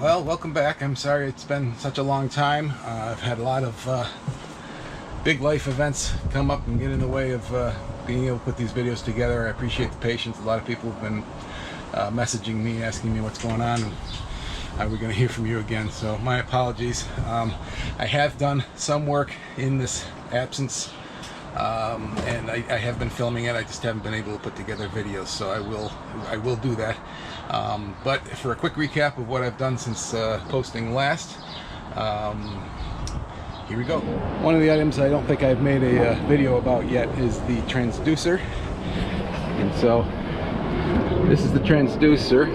Well, welcome back. I'm sorry it's been such a long time. I've had a lot of big life events come up and get in the way of being able to put these videos together. I appreciate the patience. A lot of people have been messaging me, asking me what's going on, and we're going to hear from you again. So my apologies. I have done some work in this absence, and I have been filming it. I just haven't been able to put together videos, so I will do that. But for a quick recap of what I've done since posting last, here we go. One of the items I don't think I've made a video about yet is the transducer. And so this is the transducer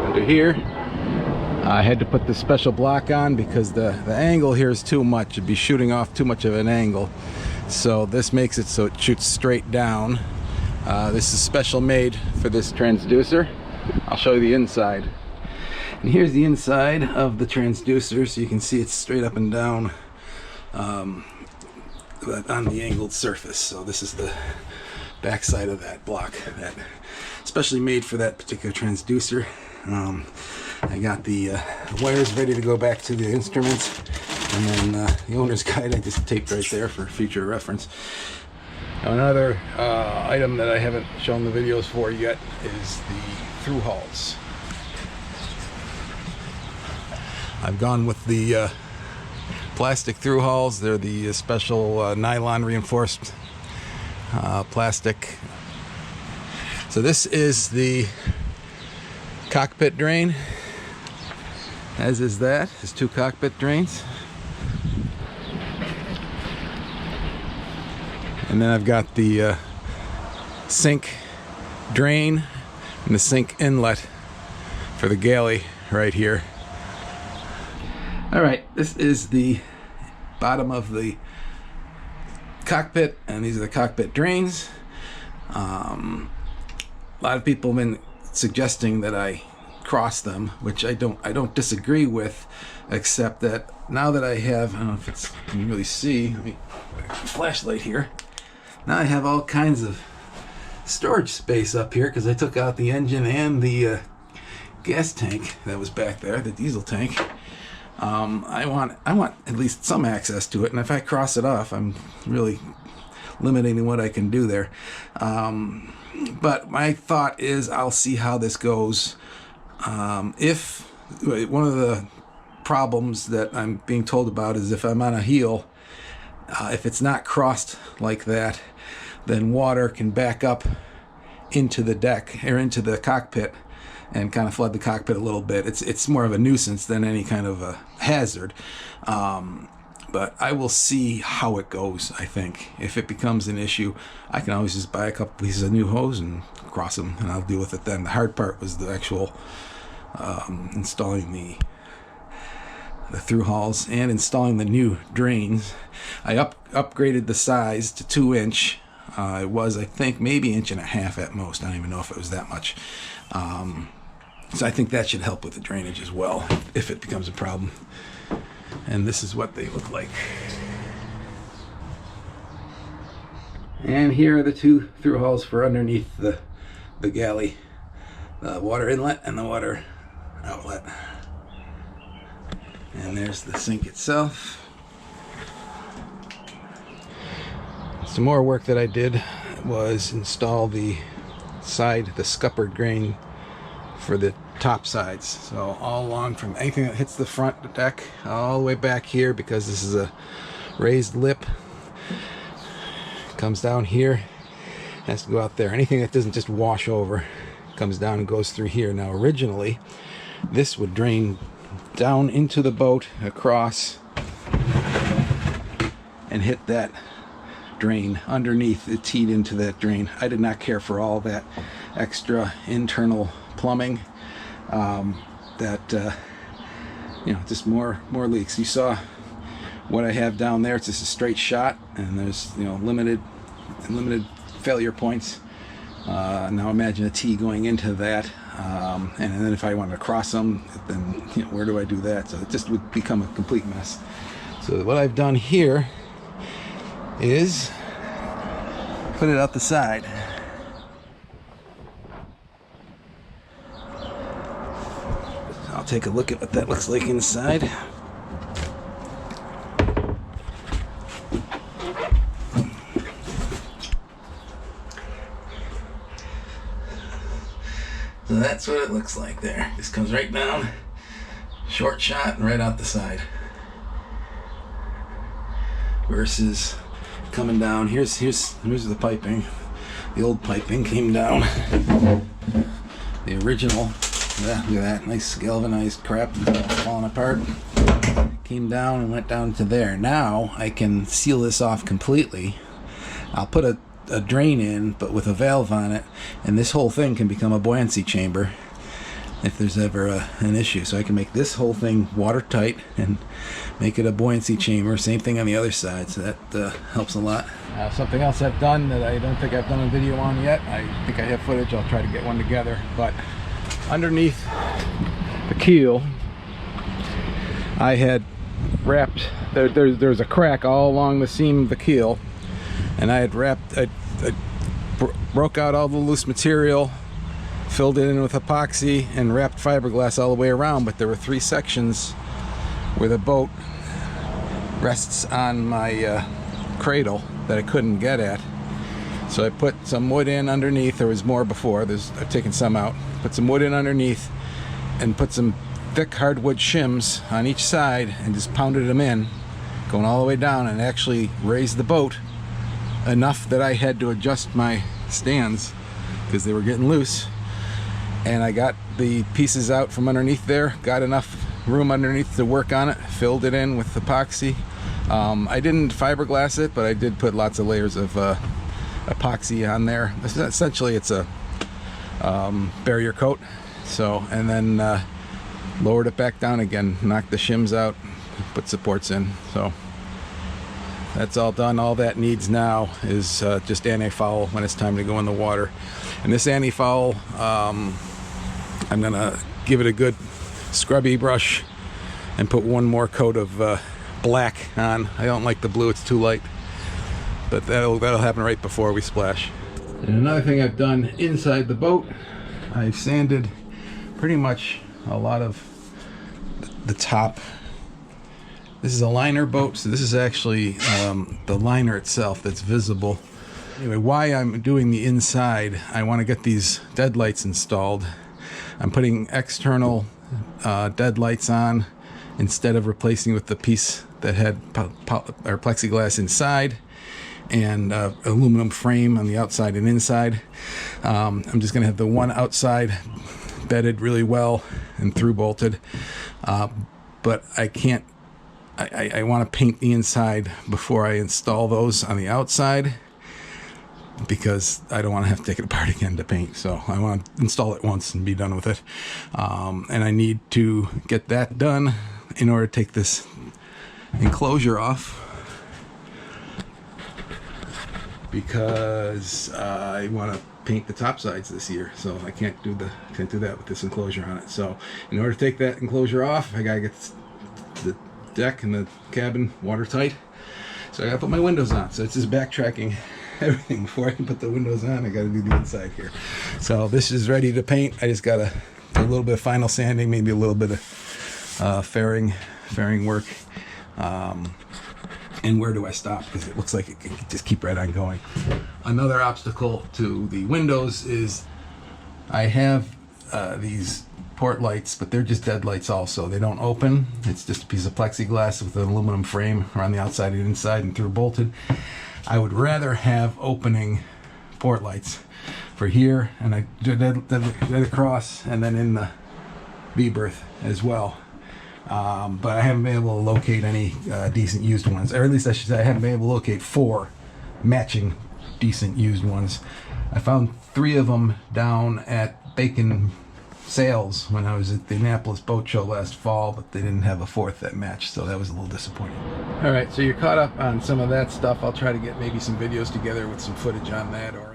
under here. I had to put the special block on because the angle here is too much. It'd be shooting off too much of an angle. So this makes it so it shoots straight down. This is special made for this transducer. I'll show you the inside. And here's the inside of the transducer, so you can see it's straight up and down on the angled surface. So this is the back side of that block, that especially made for that particular transducer. I got the wires ready to go back to the instruments, and then the owner's guide I just taped right there for future reference. Now another item that I haven't shown the videos for yet is the through hulls. I've gone with the plastic through hulls. They're the special nylon reinforced plastic. So this is the cockpit drain, as is that. There's two cockpit drains. And then I've got the sink drain and the sink inlet for the galley right here. All right, this is the bottom of the cockpit, and these are the cockpit drains. A lot of people have been suggesting that I cross them, which I don't disagree with, except that now that I have, I don't know if it's, you can really see, let me flashlight here. Now I have all kinds of storage space up here because I took out the engine and the gas tank that was back there, the diesel tank. I want at least some access to it, and if I cross it off, I'm really limiting what I can do there. But my thought is I'll see how this goes. If one of the problems that I'm being told about is if I'm on a heel, if it's not crossed like that, then water can back up into the deck or into the cockpit and kind of flood the cockpit a little bit. It's more of a nuisance than any kind of a hazard. But I will see how it goes. I think if it becomes an issue, I can always just buy a couple pieces of new hose and cross them, and I'll deal with it then. The hard part was the actual installing the through hulls and installing the new drains. I upgraded the size to 2-inch. It was, I think, maybe 1.5 inches at most. I don't even know if it was that much. So I think that should help with the drainage as well if it becomes a problem. And this is what they look like. And here are the two through hulls for underneath the galley. The water inlet and the water outlet. And there's the sink itself. Some more work that I did was install the scupper drain for the top sides. So all along from anything that hits the front deck all the way back here, because this is a raised lip, comes down here, has to go out there. Anything that doesn't just wash over comes down and goes through here. Now originally this would drain down into the boat, across, and hit that drain underneath. It teed into that drain. I did not care for all that extra internal plumbing. Just more leaks. You saw what I have down there. It's just a straight shot, and there's limited failure points. Now imagine a T going into that, and then if I wanted to cross them, then where do I do that? So it just would become a complete mess. So what I've done here is put it out the side. take a look at what that looks like inside. So that's what it looks like there. This comes right down, short shot, and right out the side. Versus coming down. Here's the piping. The old piping came down. The original. Yeah, look at that nice galvanized crap falling apart. Came down and went down to there. Now I can seal this off completely. I'll put a drain in, but with a valve on it, and this whole thing can become a buoyancy chamber if there's ever an issue. So I can make this whole thing watertight and make it a buoyancy chamber. Same thing on the other side, so that helps a lot. Something else I've done that I don't think I've done a video on yet. I think I have footage. I'll try to get one together. But underneath the keel, I had wrapped, there's a crack all along the seam of the keel, and I had wrapped, I broke out all the loose material, filled it in with epoxy, and wrapped fiberglass all the way around. But there were 3 sections where the boat rests on my cradle that I couldn't get at. So I put some wood in underneath. There was more before. I've taken some out. Put some wood in underneath and put some thick hardwood shims on each side and just pounded them in, going all the way down, and actually raised the boat enough that I had to adjust my stands because they were getting loose. And I got the pieces out from underneath there, got enough room underneath to work on it, filled it in with epoxy. I didn't fiberglass it, but I did put lots of layers of epoxy on there. Essentially it's a barrier coat. So, and then lowered it back down again, knocked the shims out, put supports in. So that's all done. All that needs now is just anti-foul when it's time to go in the water. And this anti-foul, I'm gonna give it a good scrubby brush and put one more coat of black on. I don't like the blue, it's too light, but that'll happen right before we splash. And another thing I've done inside the boat, I've sanded pretty much a lot of the top. This is a liner boat, so this is actually the liner itself that's visible. Anyway, why I'm doing the inside, I want to get these deadlights installed. I'm putting external deadlights on instead of replacing with the piece that had or plexiglass inside and aluminum frame on the outside and inside. I'm just going to have the one outside bedded really well and through bolted, but I can't. I want to paint the inside before I install those on the outside because I don't want to have to take it apart again to paint. So I want to install it once and be done with it. And I need to get that done in order to take this enclosure off because I want to paint the top sides this year. So I can't do that with this enclosure on it. So in order to take that enclosure off, I gotta get the deck and the cabin watertight. So I gotta put my windows on. So it's just backtracking everything. Before I can put the windows on, I gotta do the inside here. So this is ready to paint. I just gotta do a little bit of final sanding, maybe a little bit of fairing work. And where do I stop? Because it looks like it can just keep right on going. Another obstacle to the windows is I have these port lights, but they're just dead lights also. They don't open. It's just a piece of plexiglass with an aluminum frame around the outside and inside and through bolted. I would rather have opening port lights for here, and I did that across and then in the V-berth as well. But I haven't been able to locate any decent used ones, or at least I should say I haven't been able to locate 4 matching decent used ones. I found 3 of them down at Bacon Sales when I was at the Annapolis Boat Show last fall, but they didn't have a 4th that matched, so that was a little disappointing. All right, so you're caught up on some of that stuff. I'll try to get maybe some videos together with some footage on that, or